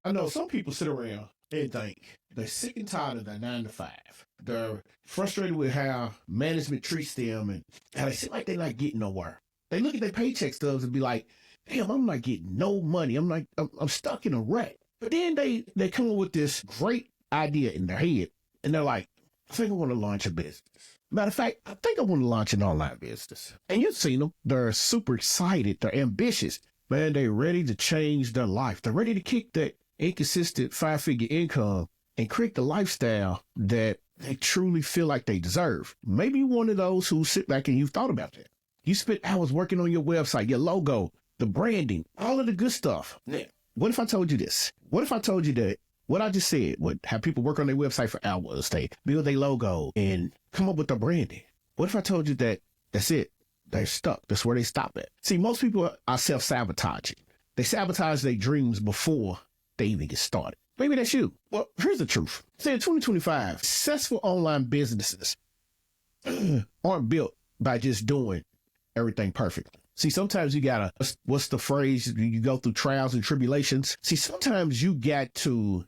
I know some people sit around and think they're sick and tired of their 9 to 5. They're frustrated with how management treats them and how they seem like they're not getting nowhere. They look at their paycheck stubs and be like, damn, I'm not getting no money. I'm stuck in a rut. But then they come up with this great idea in their head and they're like, I think I want to launch a business. Matter of fact, I think I want to launch an online business. And you've seen them. They're super excited. They're ambitious. Man, they're ready to change their life. They're ready to kick that inconsistent 5-figure income and create the lifestyle that they truly feel like they deserve. Maybe you're one of those who sit back and you've thought about that. You spent hours working on your website, your logo, the branding, all of the good stuff. Now, what if I told you this? What if I told you that what I just said would have people work on their website for hours, they build their logo and come up with their branding? What if I told you that that's it? They're stuck. That's where they stop at. See, most people are self-sabotaging. They sabotage their dreams before they even get started. Maybe that's you. Well, here's the truth. Say in 2025, successful online businesses aren't built by just doing everything perfectly. See, sometimes you gotta, what's the phrase? You go through trials and tribulations. See, sometimes you got to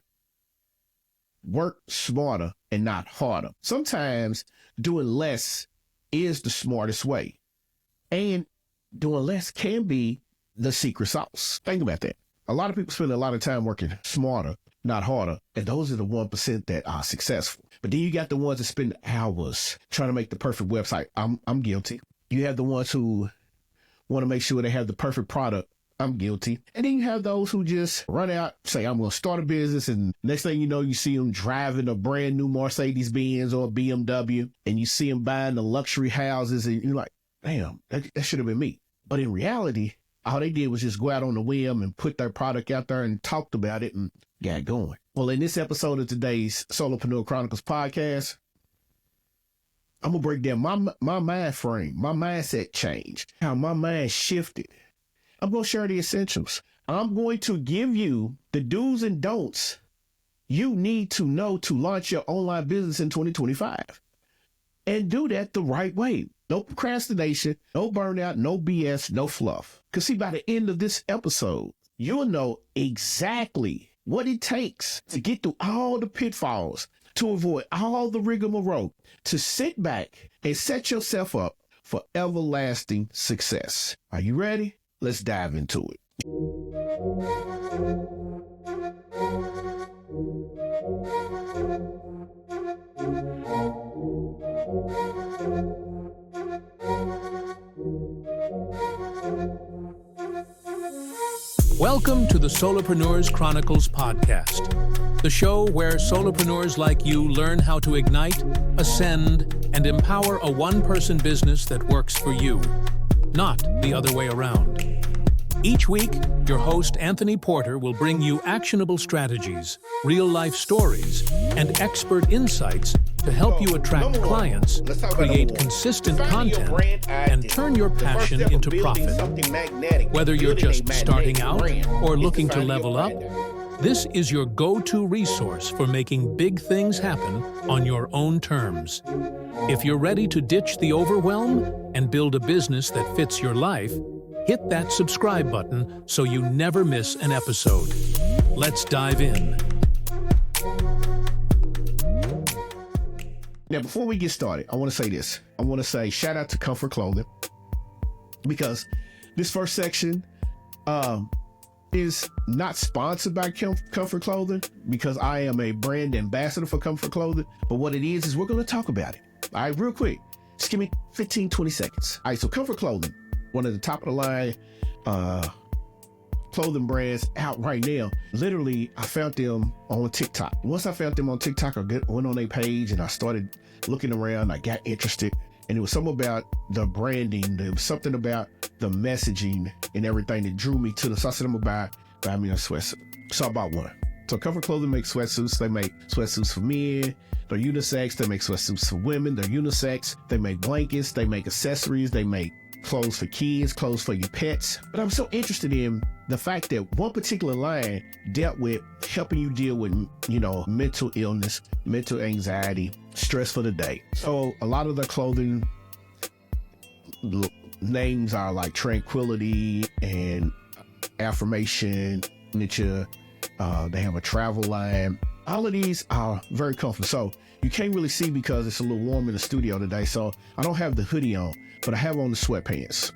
work smarter and not harder. Sometimes doing less is the smartest way. And doing less can be the secret sauce. Think about that. A lot of people spend a lot of time working smarter, not harder. And those are the 1% that are successful. But then you got the ones that spend hours trying to make the perfect website. I'm guilty. You have the ones who want to make sure they have the perfect product. I'm guilty. And then you have those who just run out, say, I'm going to start a business. And next thing you know, you see them driving a brand new Mercedes-Benz or BMW. And you see them buying the luxury houses. And you're like, damn, that should have been me. But in reality, all they did was just go out on a whim and put their product out there and talked about it and got going. Well, in this episode of today's Solopreneur Chronicles podcast, I'm going to break down my mind frame, my mindset change, how my mind shifted. I'm going to share the essentials. I'm going to give you the do's and don'ts you need to know to launch your online business in 2025. And do that the right way. No procrastination, no burnout, no BS, no fluff. Because see, by the end of this episode, you'll know exactly what it takes to get through all the pitfalls, to avoid all the rigmarole, to sit back and set yourself up for everlasting success. Are you ready? Let's dive into it. Welcome to the Solopreneurs Chronicles podcast, the show where solopreneurs like you learn how to ignite, ascend, and empower a one-person business that works for you, not the other way around. Each week, your host Anthony Porter will bring you actionable strategies, real-life stories, and expert insights to help you attract clients, create consistent content, and turn your passion into profit. Whether you're just starting out or looking to level up, this is your go-to resource for making big things happen on your own terms. If you're ready to ditch the overwhelm and build a business that fits your life, hit that subscribe button so you never miss an episode. Let's dive in. Now, before we get started, I want to say this. I want to say shout out to Comfort Clothing, because this first section is not sponsored by Comfort Clothing, because I am a brand ambassador for Comfort Clothing. But what it is we're going to talk about it. All right, real quick. Just give me 15, 20 seconds. All right, so Comfort Clothing, one of the top of the line clothing brands out right now. Literally, I found them on TikTok. Once I found them on TikTok, I went on their page and I started looking around. I got interested, and it was something about the branding. There was something about the messaging and everything that drew me to the. So I said, I'm gonna buy me a sweatsuit. So I bought one. So Comfort Clothing makes sweatsuits. They make sweatsuits for men. They're unisex. They make sweatsuits for women. They're unisex. They make blankets. They make accessories. They make clothes for kids, clothes for your pets. But I'm so interested in the fact that one particular line dealt with helping you deal with, mental illness, mental anxiety, stress for the day. So a lot of the clothing names are like tranquility and affirmation, nature, They have a travel line. All of these are very comfortable. So you can't really see because it's a little warm in the studio today. So I don't have the hoodie on, but I have on the sweatpants.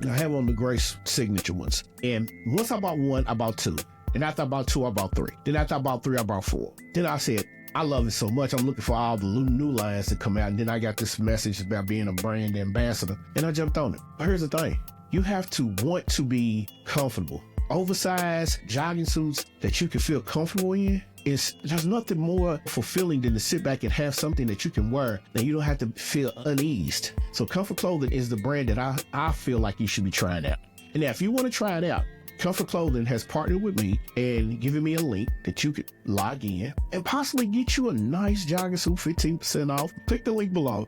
And I have on the gray signature ones. And once I bought one, I bought two. And after I bought two, I bought three. Then after I bought three, I bought four. Then I said, I love it so much. I'm looking for all the new lines to come out. And then I got this message about being a brand ambassador. And I jumped on it. But here's the thing. You have to want to be comfortable. Oversized jogging suits that you can feel comfortable in, there's nothing more fulfilling than to sit back and have something that you can wear and you don't have to feel uneased. So Comfort Clothing is the brand that I feel like you should be trying out. And now if you want to try it out, Comfort Clothing has partnered with me and given me a link that you could log in and possibly get you a nice jogging suit 15% off. Click the link below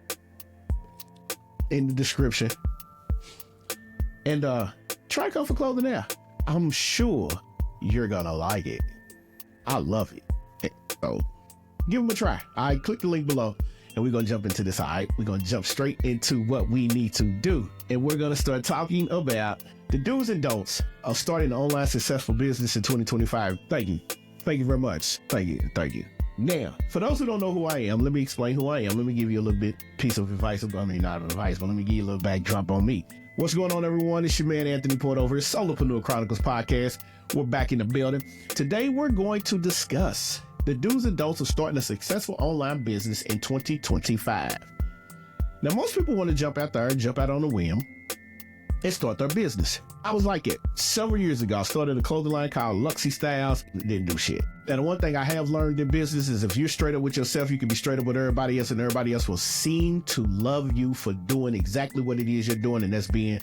in the description and try Comfort Clothing out. I'm sure you're gonna like it. I love it. So give them a try. All right, click the link below and we're gonna jump into this. All right, we're gonna jump straight into what we need to do. And we're gonna start talking about the do's and don'ts of starting an online successful business in 2025. Thank you. Thank you very much. Thank you. Thank you. Now, for those who don't know who I am, let me explain who I am. Let me give you a little piece of advice. I mean, not advice, but let me give you a little backdrop on me. What's going on, everyone? It's your man, Anthony Port over here, Solopreneur Chronicles Podcast. We're back in the building. Today, we're going to discuss the do's and don'ts of starting a successful online business in 2025. Now, most people want to jump out there, jump out on a whim, and start their business. I was like it. Several years ago, I started a clothing line called Luxy Styles. Didn't do shit. Now, the one thing I have learned in business is if you're straight up with yourself, you can be straight up with everybody else, and everybody else will seem to love you for doing exactly what it is you're doing, and that's being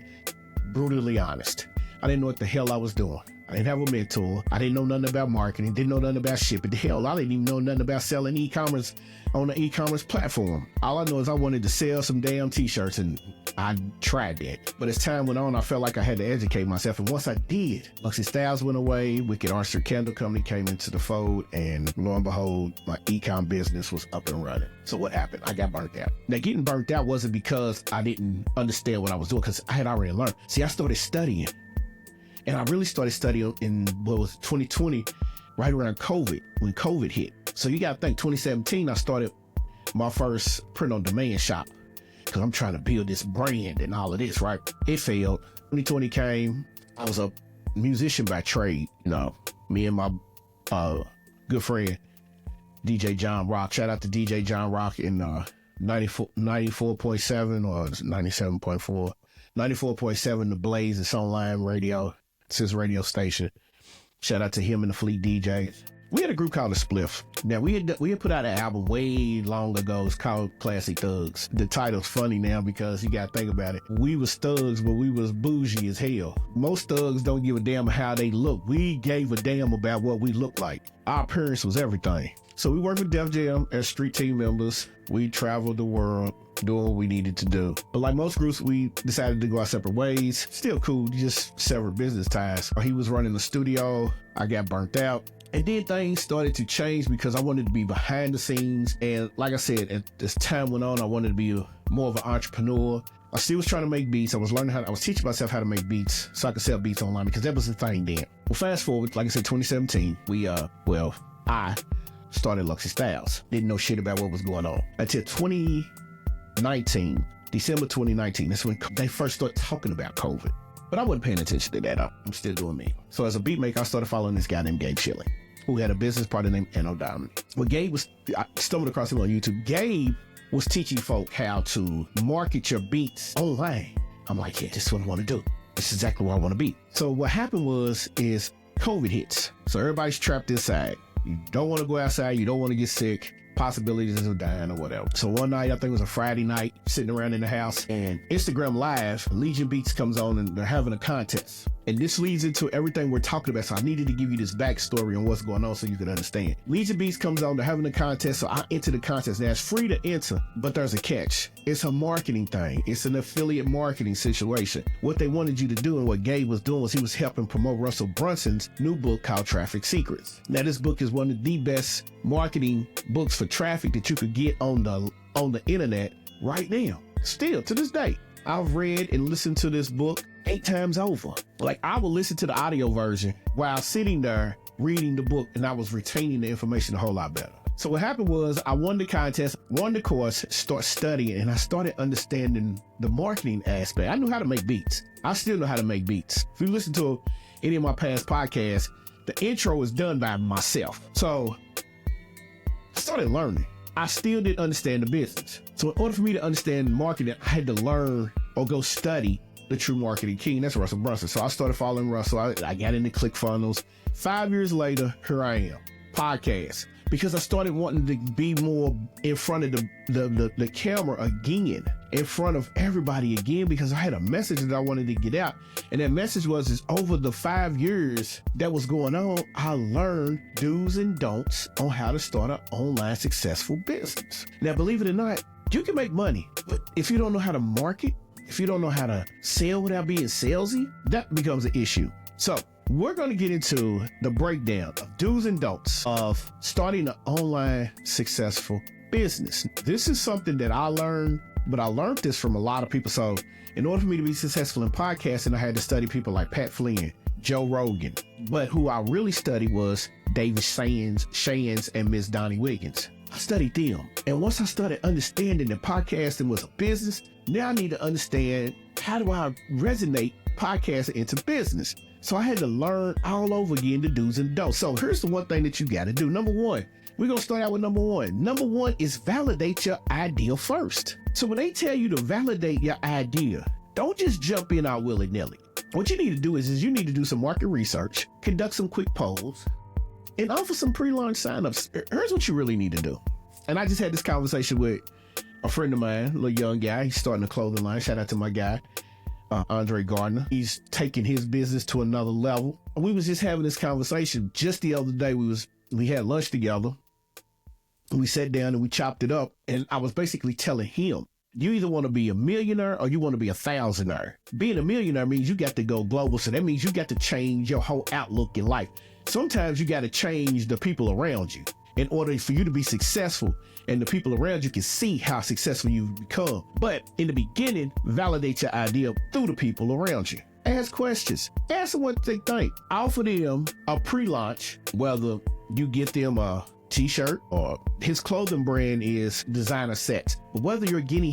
brutally honest. I didn't know what the hell I was doing. I didn't have a mentor. I didn't know nothing about marketing. Didn't know nothing about shipping. The hell, I didn't even know nothing about selling e-commerce on the e-commerce platform. All I know is I wanted to sell some damn t-shirts, and I tried that. But as time went on, I felt like I had to educate myself. And once I did, Luxy Styles went away. Wicked Archer Candle Company came into the fold. And lo and behold, my e-com business was up and running. So what happened? I got burnt out. Now, getting burnt out wasn't because I didn't understand what I was doing, because I had already learned. See, I started studying. And I really started studying in, 2020, right around COVID, when COVID hit. So you got to think, 2017, I started my first print-on-demand shop because I'm trying to build this brand and all of this, right? It failed. 2020 came. I was a musician by trade. You know, me and my good friend, DJ John Rock. Shout out to DJ John Rock in 94.7 or 97.4. 94.7, The Blaze, it's online radio. It's his radio station. Shout out to him and the Fleet DJs. We had a group called The Spliff. Now, we had put out an album way long ago. It's called Classic Thugs. The title's funny now because you got to think about it. We was thugs, but we was bougie as hell. Most thugs don't give a damn how they look. We gave a damn about what we looked like. Our appearance was everything. So we worked with Def Jam as street team members. We traveled the world doing what we needed to do. But like most groups, we decided to go our separate ways. Still cool, just severed business ties. He was running the studio. I got burnt out. And then things started to change because I wanted to be behind the scenes. And like I said, as time went on, I wanted to be more of an entrepreneur. I still was trying to make beats. I was teaching myself how to make beats so I could sell beats online because that was the thing then. Well, fast forward, like I said, 2017, I started Luxy Styles. Didn't know shit about what was going on until 2019, December 2019. That's when they first started talking about COVID. But I wasn't paying attention to that. I'm still doing me. So as a beat maker, I started following this guy named Gabe Schilling, who had a business partner named Anno Diamond. Well, I stumbled across him on YouTube. Gabe was teaching folk how to market your beats online. I'm like, yeah, this is what I want to do. This is exactly where I want to be. So what happened is COVID hits. So everybody's trapped inside. You don't want to go outside. You don't want to get sick. Possibilities of dying or whatever. So one night, I think it was a Friday night, sitting around in the house, and Instagram Live, Legion Beats comes on and they're having a contest. And this leads into everything we're talking about. So I needed to give you this backstory on what's going on so you can understand. Legion Beats comes on, they're having a contest. So I enter the contest. Now it's free to enter, but there's a catch. It's a marketing thing. It's an affiliate marketing situation. What they wanted you to do and what Gabe was doing was he was helping promote Russell Brunson's new book called Traffic Secrets. Now this book is one of the best marketing books for traffic that you could get on the internet right now. Still to this day. I've read and listened to this book 8 times over. Like, I would listen to the audio version while sitting there reading the book, and I was retaining the information a whole lot better. So what happened was I won the contest, won the course, start studying, and I started understanding the marketing aspect. I knew how to make beats. I still know how to make beats. If you listen to any of my past podcasts, the intro is done by myself. So I started learning. I still didn't understand the business. So in order for me to understand marketing, I had to learn or go study the true marketing king. That's Russell Brunson. So I started following Russell. I got into ClickFunnels. 5 years later, here I am. Podcast. Because I started wanting to be more in front of the camera again, in front of everybody again, because I had a message that I wanted to get out. And that message is over the 5 years that was going on, I learned do's and don'ts on how to start an online successful business. Now, believe it or not, you can make money, but if you don't know how to market, if you don't know how to sell without being salesy, that becomes an issue. So we're going to get into the breakdown of do's and don'ts of starting an online successful business. This is something that I learned, but I learned this from a lot of people. So in order for me to be successful in podcasting, I had to study people like Pat Flynn, Joe Rogan. But who I really studied was David Shands, and Miss Donnie Wiggins. I studied them. And once I started understanding that podcasting was a business, now I need to understand, how do I resonate podcasting into business? So I had to learn all over again the do's and don'ts. So here's the one thing that you got to do. Number one, we're going to start out with number one. Number one is validate your idea first. So when they tell you to validate your idea, don't just jump in out willy-nilly. What you need to do is you need to do some market research, conduct some quick polls, and offer some pre-launch signups. Here's what you really need to do. And I just had this conversation with a friend of mine, a little young guy. He's starting a clothing line. Shout out to my guy, Andre Gardner. He's taking his business to another level. We was just having this conversation just the other day. We had lunch together. We sat down and we chopped it up. And I was basically telling him, you either want to be a millionaire or you want to be a thousandaire. Being a millionaire means you got to go global. So that means you got to change your whole outlook in life. Sometimes you got to change the people around you in order for you to be successful, and the people around you can see how successful you've become. But in the beginning, validate your idea through the people around you. Ask questions. Ask them what they think. Offer them a pre-launch, whether you get them a t-shirt or his clothing brand is designer sets. But whether you're giving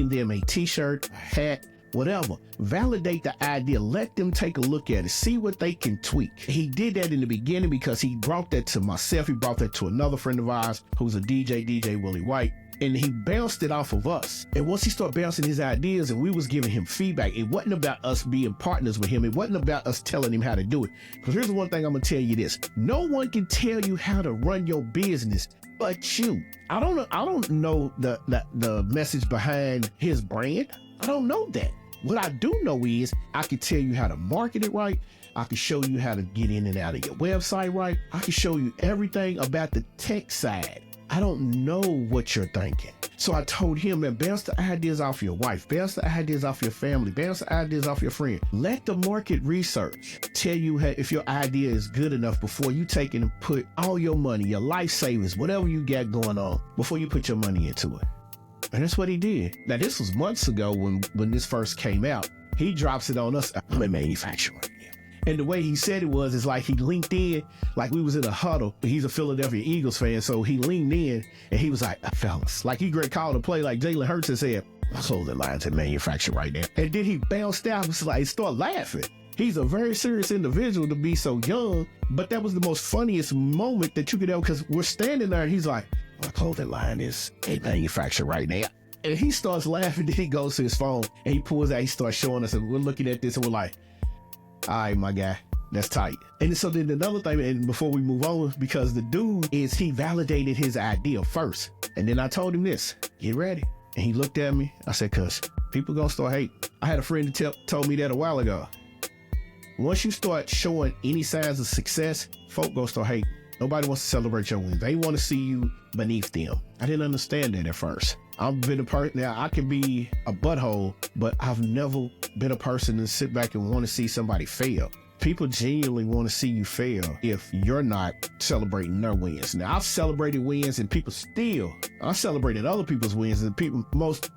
them a t-shirt, a hat, whatever, validate the idea. Let them take a look at it. See what they can tweak. He did that in the beginning because he brought that to myself. He brought that to another friend of ours who's a DJ Willie White. And he bounced it off of us. And once he started bouncing his ideas and we was giving him feedback, it wasn't about us being partners with him. It wasn't about us telling him how to do it. Because here's the one thing I'm going to tell you this. No one can tell you how to run your business but you. I don't know the message behind his brand. I don't know that. What I do know is I can tell you how to market it right. I can show you how to get in and out of your website right. I can show you everything about the tech side. I don't know what you're thinking. So I told him, man, bounce the ideas off your wife, bounce the ideas off your family, bounce the ideas off your friend. Let the market research tell you if your idea is good enough before you take it and put all your money, your life savings, whatever you got going on, before you put your money into it. And that's what he did. Now, this was months ago when this first came out. He drops it on us. I'm a manufacturer. And the way he said it is like he linked in, like we was in a huddle. He's a Philadelphia Eagles fan, so he leaned in and he was like, fellas, like he great called a play like Jalen Hurts and said, my clothing line's at manufacturer right now. And then he bounced out and started laughing. He's a very serious individual to be so young, but that was the most funniest moment that you could ever, because we're standing there and he's like, my clothing line is a manufacturer right now. And he starts laughing, then he goes to his phone and he pulls out, he starts showing us, and we're looking at this and we're like, all right, my guy, that's tight. And so then another thing, and before we move on, because the dude he validated his idea first. And then I told him this, get ready. And he looked at me. I said, cuz people gonna start hating. I had a friend that told me that a while ago. Once you start showing any signs of success, folk gonna start hating. Nobody wants to celebrate your wins. They want to see you beneath them. I didn't understand that at first. I've been a person, now I can be a butthole, but I've never been a person to sit back and want to see somebody fail. People genuinely want to see you fail if you're not celebrating their wins. Now, I've celebrated wins and I celebrated other people's wins, and people, most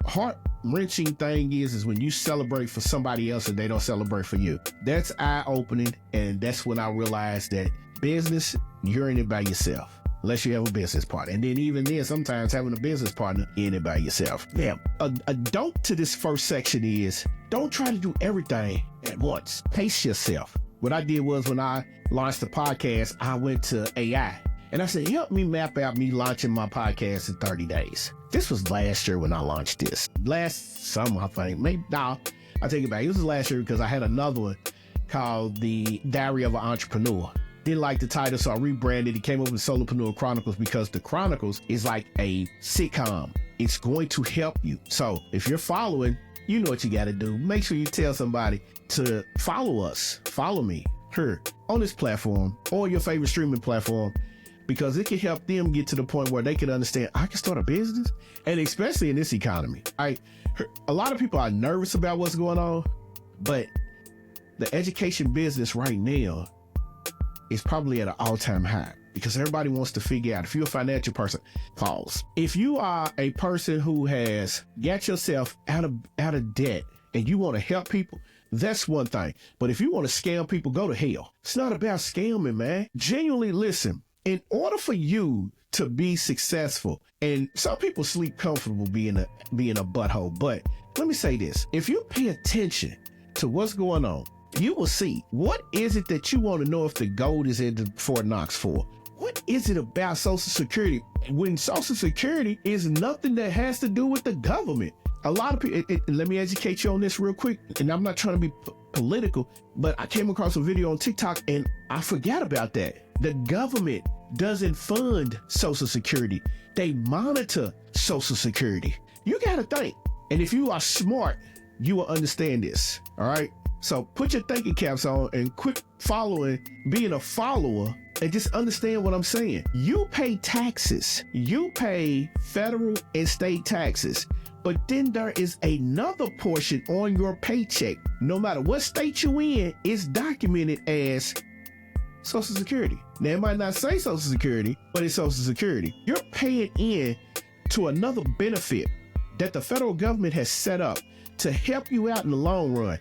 wrenching thing is when you celebrate for somebody else and they don't celebrate for you. That's eye-opening, and that's when I realized that business, you're in it by yourself. Unless you have a business partner. And then even then, sometimes having a business partner, in it by yourself. Now, a dope to this first section is, don't try to do everything at once. Pace yourself. What I did was when I launched the podcast, I went to AI. And I said, help me map out me launching my podcast in 30 days. This was last year when I launched this. Last summer, I think. Maybe, no, I take it back. It was last year because I had another one called The Diary of an Entrepreneur. Didn't like the title, so I rebranded. It came up with Solopreneur Chronicles because the Chronicles is like a sitcom. It's going to help you. So if you're following, you know what you got to do. Make sure you tell somebody to follow us. Follow me here on this platform or your favorite streaming platform, because it can help them get to the point where they can understand, I can start a business. And especially in this economy. A lot of people are nervous about what's going on, but the education business right now is probably at an all-time high because everybody wants to figure out, if you're a financial person, falls. If you are a person who has got yourself out of debt and you want to help people, that's one thing. But if you want to scam people, go to hell. It's not about scamming, man. Genuinely listen. In order for you to be successful, and some people sleep comfortable being a butthole, but let me say this. If you pay attention to what's going on, you will see, what is it that you want to know if the gold is in Fort Knox for? What is it about Social Security when Social Security is nothing that has to do with the government? A lot of people, let me educate you on this real quick, and I'm not trying to be political, but I came across a video on TikTok and I forgot about that. The government doesn't fund Social Security. They monitor Social Security. You got to think. And if you are smart, you will understand this. All right. So put your thinking caps on and quit being a follower, and just understand what I'm saying. You pay taxes. You pay federal and state taxes. But then there is another portion on your paycheck. No matter what state you in, it's documented as Social Security. Now, it might not say Social Security, but it's Social Security. You're paying in to another benefit that the federal government has set up to help you out in the long run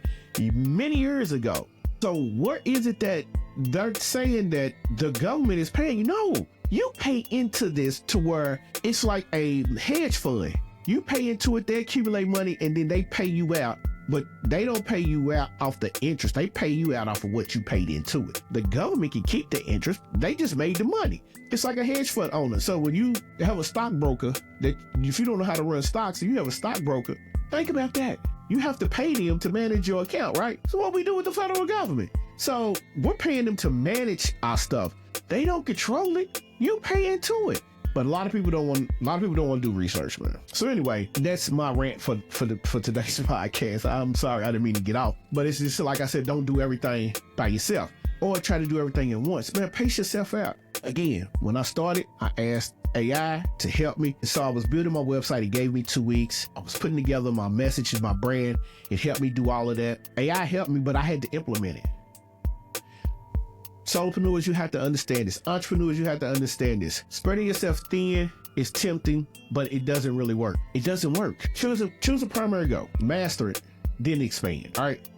many years ago. So what is it that they're saying that the government is paying you? No, you pay into this to where it's like a hedge fund. You pay into it, they accumulate money, and then they pay you out. But they don't pay you out off the interest. They pay you out off of what you paid into it. The government can keep the interest. They just made the money. It's like a hedge fund owner. So when you have a stockbroker, that if you don't know how to run stocks, and you have a stockbroker, think about that. You have to pay them to manage your account, right? So what we do with the federal government? So we're paying them to manage our stuff. They don't control it. You pay into it. But a lot of people don't want to do research, man. So anyway, that's my rant for today's podcast. I'm sorry, I didn't mean to get off. But it's just like I said, don't do everything by yourself or try to do everything at once. Man, pace yourself out. Again, when I started, I asked AI to help me. So I was building my website. It gave me 2 weeks. I was putting together my messages, my brand. It helped me do all of that. AI helped me, but I had to implement it. Solopreneurs, you have to understand this. Entrepreneurs, you have to understand this. Spreading yourself thin is tempting, but it doesn't really work. It doesn't work. Choose a primary goal. Master it, then expand. All right.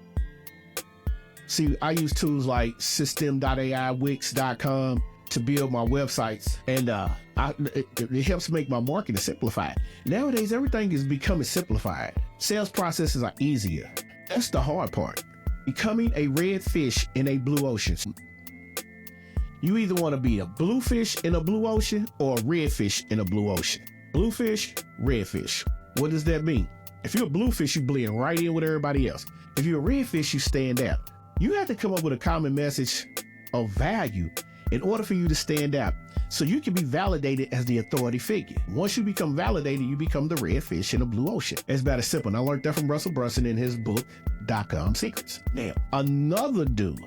See, I use tools like System.ai, Wix.com to build my websites, and it helps make my marketing simplified. Nowadays, everything is becoming simplified. Sales processes are easier. That's the hard part. Becoming a red fish in a blue ocean. You either want to be a blue fish in a blue ocean or a red fish in a blue ocean. Blue fish, red fish. What does that mean? If you're a blue fish, you blend right in with everybody else. If you're a red fish, you stand out. You have to come up with a common message of value in order for you to stand out, so you can be validated as the authority figure. Once you become validated, you become the red fish in a blue ocean. It's about as simple. And I learned that from Russell Brunson in his book, .com Secrets. Now, another dude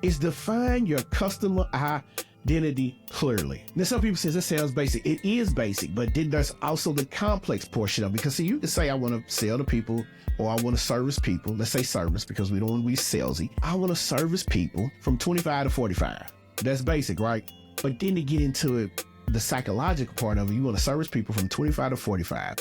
is define your customer identity clearly. Now, some people say that sounds basic. It is basic, but then there's also the complex portion of it. Because see, you can say, I want to sell to people, or I want to service people. Let's say service, because we don't want to be salesy. I want to service people from 25 to 45. That's basic, right? But then to get into it, the psychological part of it, you want to service people from 25 to 45.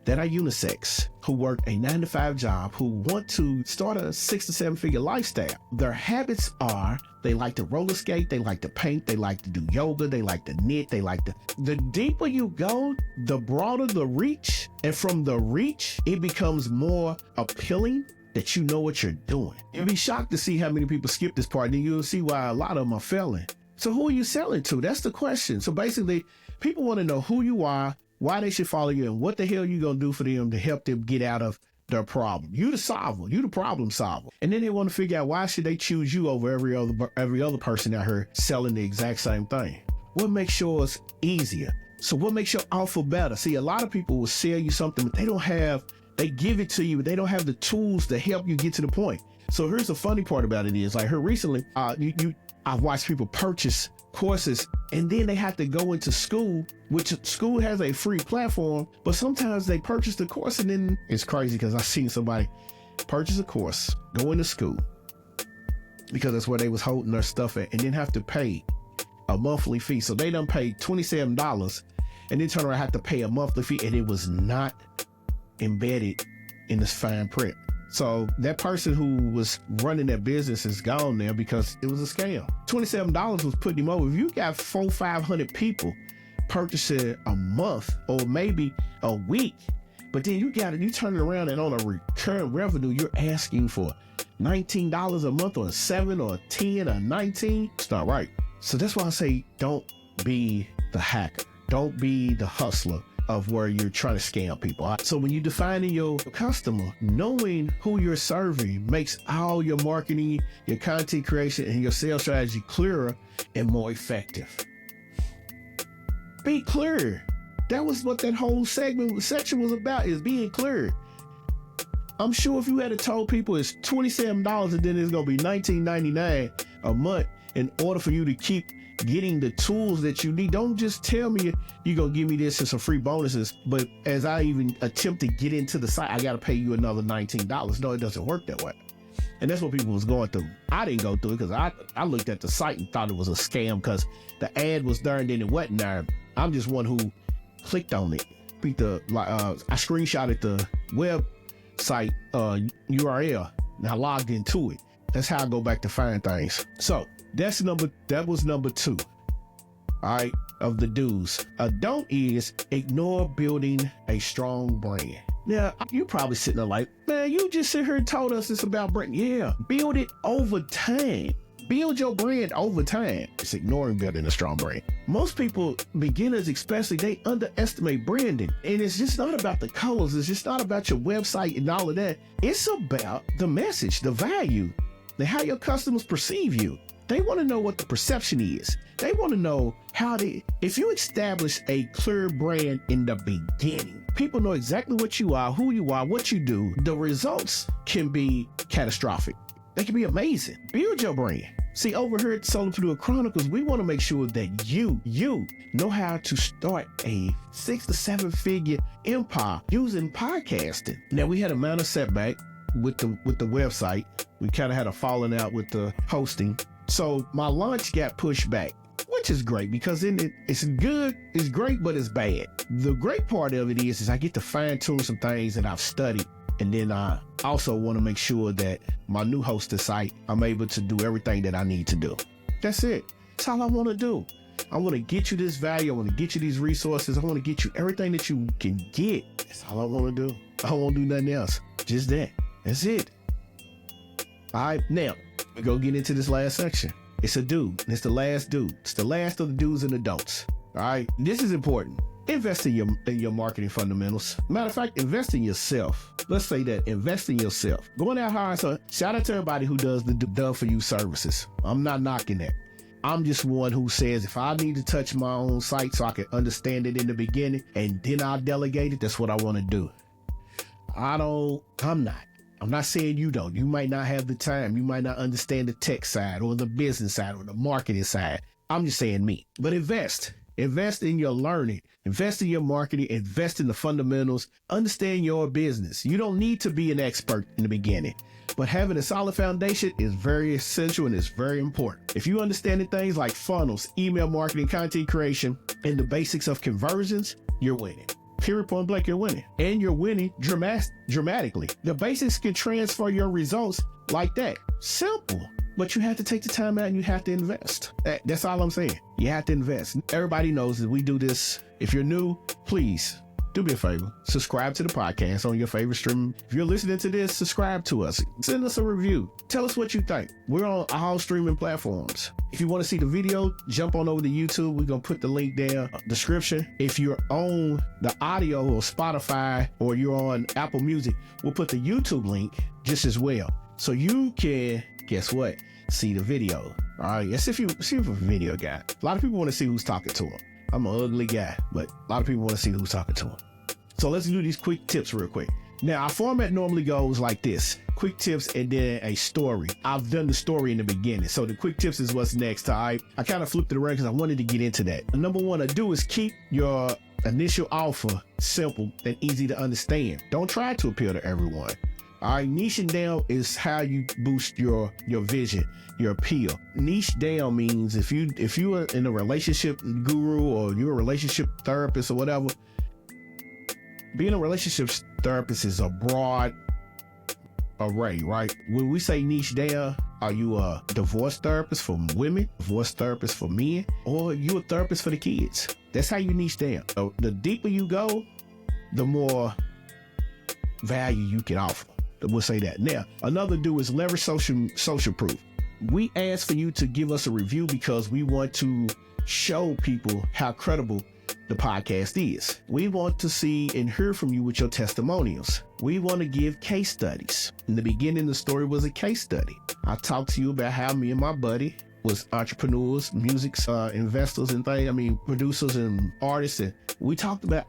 that are unisex, who work a 9-to-5 job, who want to start a 6 to 7 figure lifestyle. Their habits are, they like to roller skate, they like to paint, they like to do yoga, they like to knit, the deeper you go, the broader the reach. And from the reach, it becomes more appealing that you know what you're doing. You'll be shocked to see how many people skip this part, and you'll see why a lot of them are failing. So who are you selling to? That's the question. So basically, people want to know who you are, why they should follow you, and what the hell you gonna do for them to help them get out of their problem. You the solver, you the problem solver. And then they want to figure out, why should they choose you over every other person out here selling the exact same thing? What makes yours easier? So what makes your offer better? See, a lot of people will sell you something, but they give it to you, but they don't have the tools to help you get to the point. So here's the funny part about it is, like here recently, I've watched people purchase courses and then they have to go into school, which school has a free platform, but sometimes they purchase the course and then it's crazy because I've seen somebody purchase a course, go into school because that's where they was holding their stuff at, and then have to pay a monthly fee. So they done paid $27 and then turn around and have to pay a monthly fee, and it was not embedded in this fine print. So that person who was running that business is gone now because it was a scam. $27 was putting him over. If you got 400-500 people purchasing a month or maybe a week, but then you turn it around and on a recurrent revenue, you're asking for $19 a month or 7 or 10 or 19. It's not right. So that's why I say, don't be the hacker. Don't be the hustler of where you're trying to scam people. So when you're defining your customer, knowing who you're serving makes all your marketing, your content creation, and your sales strategy clearer and more effective. Be clear. That was what that whole section was about, is being clear. I'm sure if you had told people it's $27 and then it's going to be $19.99 a month in order for you to keep getting the tools that you need. Don't just tell me you're going to give me this and some free bonuses, but as I even attempt to get into the site, I got to pay you another $19. No, it doesn't work that way. And that's what people was going through. I didn't go through it because I looked at the site and thought it was a scam because the ad was there and then it wasn't there. I'm just one who clicked on it. I screenshotted the website URL and I logged into it. That's how I go back to find things. So that was number 2. All right, of the do's. A don't is ignore building a strong brand. Now, you probably sitting there like, man, you just sit here and told us it's about brand. Yeah, build it over time. Build your brand over time. It's ignoring building a strong brand. Most people, beginners especially, they underestimate branding. And it's just not about the colors. It's just not about your website and all of that. It's about the message, the value, and how your customers perceive you. They want to know what the perception is. They want to know if you establish a clear brand in the beginning, people know exactly what you are, who you are, what you do. The results can be catastrophic. They can be amazing. Build your brand. See, over here at Solopreneur Chronicles, we want to make sure that you know how to start a 6 to 7 figure empire using podcasting. Now, we had a minor setback with the website. We kind of had a falling out with the hosting. So my launch got pushed back, which is great because it's good, it's great, but it's bad. The great part of it is I get to fine tune some things that I've studied. And then I also want to make sure that my new hosted site, I'm able to do everything that I need to do. That's it. That's all I want to do. I want to get you this value. I want to get you these resources. I want to get you everything that you can get. That's all I want to do. I don't want to do nothing else. Just that. That's it. All right. Now, we're going to get into this last section. It's a do. And it's the last do. It's the last of the do's and the don'ts. All right. This is important. Invest in your marketing fundamentals. Matter of fact, invest in yourself. Let's say that. Invest in yourself. Going out hard. So shout out to everybody who does the done for you services. I'm not knocking that. I'm just one who says if I need to touch my own site so I can understand it in the beginning and then I'll delegate it, that's what I want to do. I'm not saying you don't. You might not have the time. You might not understand the tech side or the business side or the marketing side. I'm just saying me. But invest. Invest in your learning. Invest in your marketing. Invest in the fundamentals. Understand your business. You don't need to be an expert in the beginning, but having a solid foundation is very essential and it's very important. If you understand things like funnels, email marketing, content creation, and the basics of conversions, you're winning. Period, point blank, you're winning. And you're winning dramatically. The basics can transfer your results like that. Simple. But you have to take the time out and you have to invest. That's all I'm saying. You have to invest. Everybody knows that we do this. If you're new, please do me a favor. Subscribe to the podcast on your favorite stream. If you're listening to this, subscribe to us. Send us a review. Tell us what you think. We're on all streaming platforms. If you want to see the video, jump on over to YouTube. We're going to put the link down description. If you're on the audio or Spotify or you're on Apple Music, we'll put the YouTube link just as well. So you can, guess what? See the video. All right. Yes, if you're a video guy. A lot of people want to see who's talking to them. I'm an ugly guy, but a lot of people want to see who's talking to them. So let's do these quick tips real quick. Now, our format normally goes like this. Quick tips and then a story. I've done the story in the beginning. So the quick tips is what's next. All right. I kind of flipped it around because I wanted to get into that. The number one to do is keep your initial offer simple and easy to understand. Don't try to appeal to everyone. All right, niching down is how you boost your vision, your appeal. Niche down means if you are in a relationship guru or you're a relationship therapist or whatever, being a relationship therapist is a broad array, right? When we say niche down, are you a divorce therapist for women, divorce therapist for men, or you a therapist for the kids? That's how you niche down. So the deeper you go, the more value you can offer. We'll say that. Now, another do is leverage social proof. We ask for you to give us a review because we want to show people how credible the podcast is. We want to see and hear from you with your testimonials. We want to give case studies. In the beginning, the story was a case study. I talked to you about how me and my buddy was entrepreneurs, music investors and things. Producers and artists. And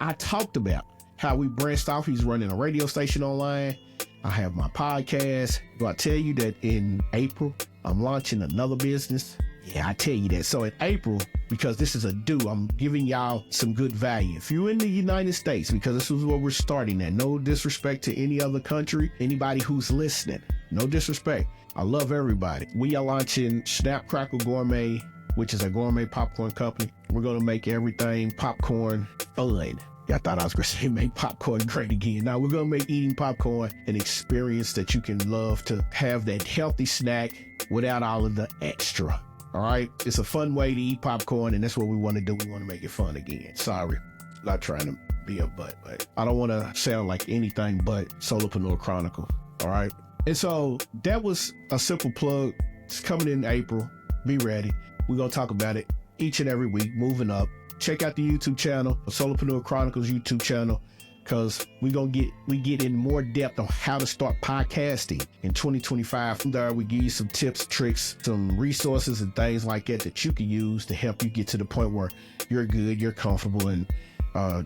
I talked about how we branched off. He's running a radio station online. I have my podcast. Do I tell you that in April, I'm launching another business? Yeah, I tell you that. So in April, because this is a I'm giving y'all some good value. If you're in the United States, because this is where we're starting at, no disrespect to any other country, anybody who's listening, no disrespect. I love everybody. We are launching Snap Crackle Gourmet, which is a gourmet popcorn company. We're going to make everything popcorn fun. I thought I was going to say make popcorn great again. Now we're going to make eating popcorn an experience that you can love, to have that healthy snack without all of the extra. All right. It's a fun way to eat popcorn, and that's what we want to do. We want to make it fun again. Sorry. Not trying to be a butt, but I don't want to sound like anything but Solopreneur Chronicle. All right. And so that was a simple plug. It's coming in April. Be ready. We're going to talk about it each and every week, moving up. Check out the YouTube channel, Solopreneur Chronicles YouTube channel, because we get in more depth on how to start podcasting in 2025. From there, we give you some tips, tricks, some resources and things like that you can use to help you get to the point where you're good, you're comfortable, and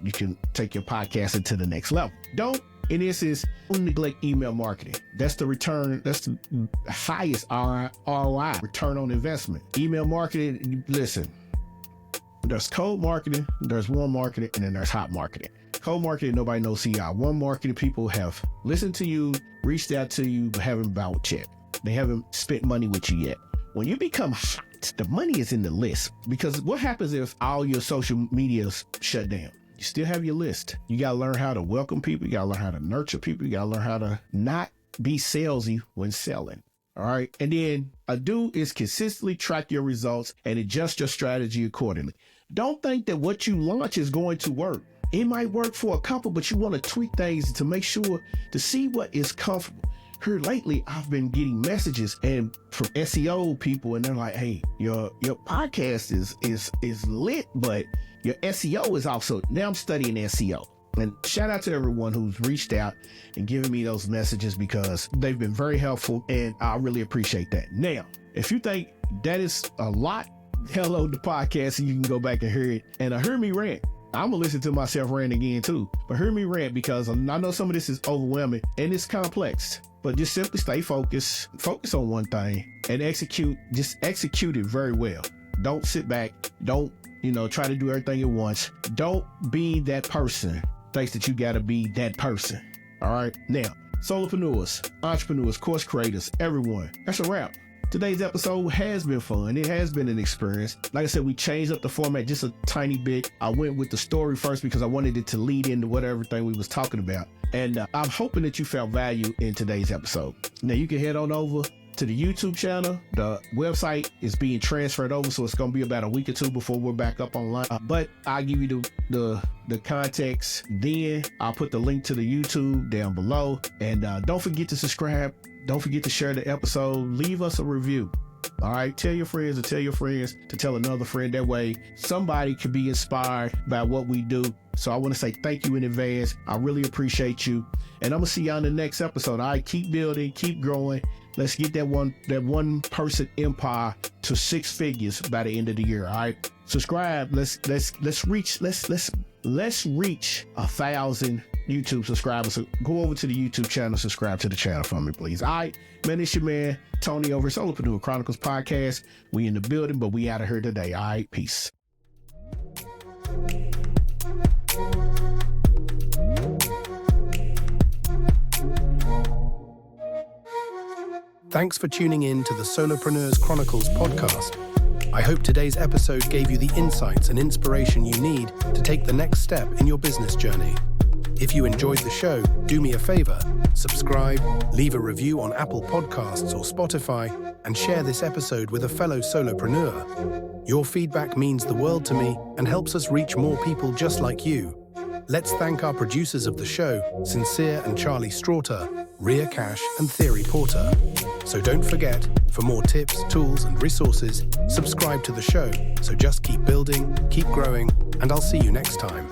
you can take your podcasting to the next level. Don't neglect email marketing. That's the return. That's the highest ROI, return on investment. Email marketing, listen. There's cold marketing, there's warm marketing, and then there's hot marketing. Cold marketing, nobody knows CI. Warm marketing, people have listened to you, reached out to you, but haven't bought yet. They haven't spent money with you yet. When you become hot, the money is in the list. Because what happens if all your social media's shut down? You still have your list. You got to learn how to welcome people. You got to learn how to nurture people. You got to learn how to not be salesy when selling. All right. And then a do is consistently track your results and adjust your strategy accordingly. Don't think that what you launch is going to work. It might work for a couple, but you want to tweak things to make sure to see what is comfortable. Here lately, I've been getting messages and from SEO people, and they're like, "Hey, your podcast is lit, but your SEO is also." Now I'm studying SEO. And shout out to everyone who's reached out and given me those messages, because they've been very helpful, and I really appreciate that. Now, if you think that is a lot, hello the podcast, and you can go back and hear it. And hear me rant. I'm gonna listen to myself rant again too, but hear me rant, because I know some of this is overwhelming and it's complex. But just simply stay focused, focus on one thing, and execute it very well. Don't sit back. Don't, try to do everything at once. Don't be that person thinks that you gotta be that person. All right. Now, solopreneurs, entrepreneurs, course creators, everyone. That's a wrap. today's episode has been fun. It has been an experience. Like I said, we changed up the format just a tiny bit. I went with the story first because I wanted it to lead into what everything we was talking about. And I'm hoping that you found value in today's episode. Now you can head on over to the YouTube channel. The website is being transferred over, so it's going to be about a week or two before we're back up online. But I'll give you the context then. I'll put the link to the YouTube down below. And don't forget to subscribe. Don't forget to share the episode. Leave us a review. All right, tell your friends to tell another friend. That way somebody can be inspired by what we do. So I want to say thank you in advance. I really appreciate you. And I'm going to see you on the next episode. All right, keep building, keep growing. Let's get that one person empire to 6 figures by the end of the year. All right, subscribe. Let's reach 1,000 YouTube subscribers. So go over to the YouTube channel, subscribe to the channel for me, please. All right, man, it's your man Tony over at Solopreneur Chronicles Podcast. We in the building, but we out of here today. All right, peace. Thanks for tuning in to the Solopreneurs Chronicles podcast. I hope today's episode gave you the insights and inspiration you need to take the next step in your business journey. If you enjoyed the show, do me a favor, subscribe, leave a review on Apple Podcasts or Spotify, and share this episode with a fellow solopreneur. Your feedback means the world to me and helps us reach more people just like you. Let's thank our producers of the show, Sincere and Charlie Straughter, Rhea Cash and Theory Porter. So don't forget, for more tips, tools, and resources, subscribe to the show. So just keep building, keep growing, and I'll see you next time.